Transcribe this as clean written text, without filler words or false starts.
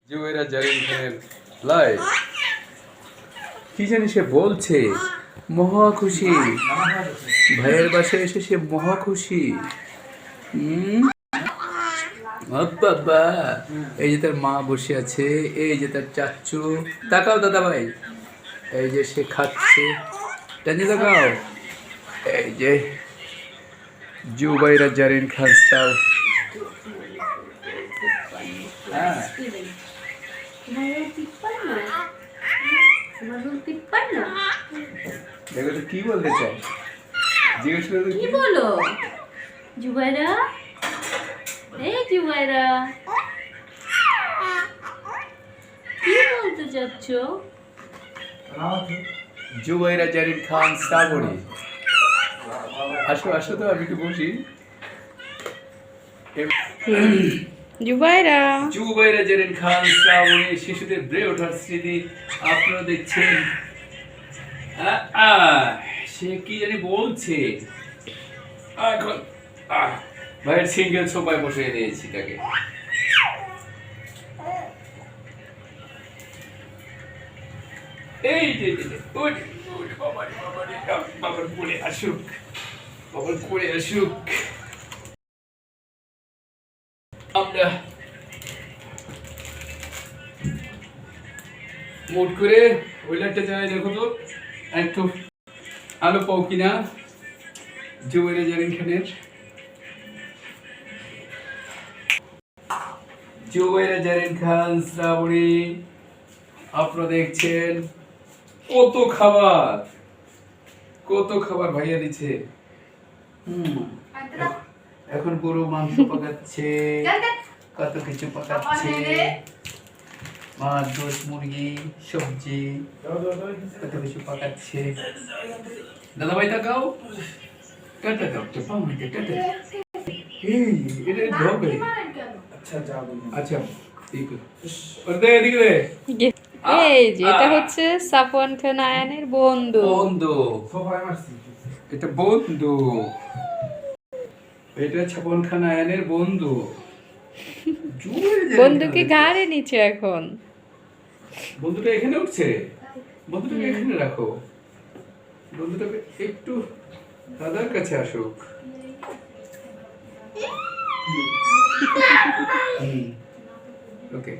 জুবাইরা জারিন খানের লাইভ কি জানি সে বলছে, মহা খুশি ভাইয়ের বাসায় এসে সে মহা খুশি। বাবা, এই যে তার মা বসে আছে, এই যে তার চাচ্চু, তাকাও দাদা ভাই, এই যে সে খাচ্ছে, টানি তাকাও, এই যে জুবাইরা জারিন খান স্টার। হ্যাঁ দেখো তো কি বলতে চাও, জিজ্ঞেস করে কি বলো জুবাইরা? এই জুবাইরা কি বলতে চাচ্ছ? জুবাইরা জারিন খান শ্রাবণী, আসো আসো তো, আমি একটু বসি। জুবাইরা জুবাইরা জারিন খান শ্রাবণী, শিশুদের বেড়ে ওঠার স্মৃতি আপনারা দেখছেন। সে কি জানি বলছে এখন। ভাইয়ের সিঙ্গেল সোফায় বসিয়ে দিয়েছি তাকে। এই যে বাবার কোলে আসুক, বাবার কোলে আসুক। আমরা মোট করে ওই লাইটটা চালাই, দেখো তো একটু আলো পাও কিনা জুবাইরা জারিন খানের। জুবাইরা জারিন খান শ্রাবণী, আপনারা দেখছেন কত খাবার, কত খাবার ভাইয়া দিচ্ছে। এখন গরু মাংস পাকাচ্ছে, কত কিছু পাকাচ্ছে, মাছ, গোশ, মুরগি, সবজি, কত কিছু পাকাচ্ছে। দাদা ভাই তাকাও, কাটা দাও তো, কাটা। এই এটা ঢোকে। আচ্ছা ঠিক আছে, এদিকে দে। এই যে এটা হচ্ছে সাফওয়ান খান আয়ানের বন্ধু। বন্ধু, এটা বন্ধু, এটা সাফওয়ান খান আয়ানের বন্ধু। বন্ধুকে ঘাড়ে নিচ্ছে এখন। বন্ধুটা এখানে উঠছে, বন্ধুটাকে এখানে রাখো, বন্ধুটাকে একটু দাদার কাছে আসুক। ওকে।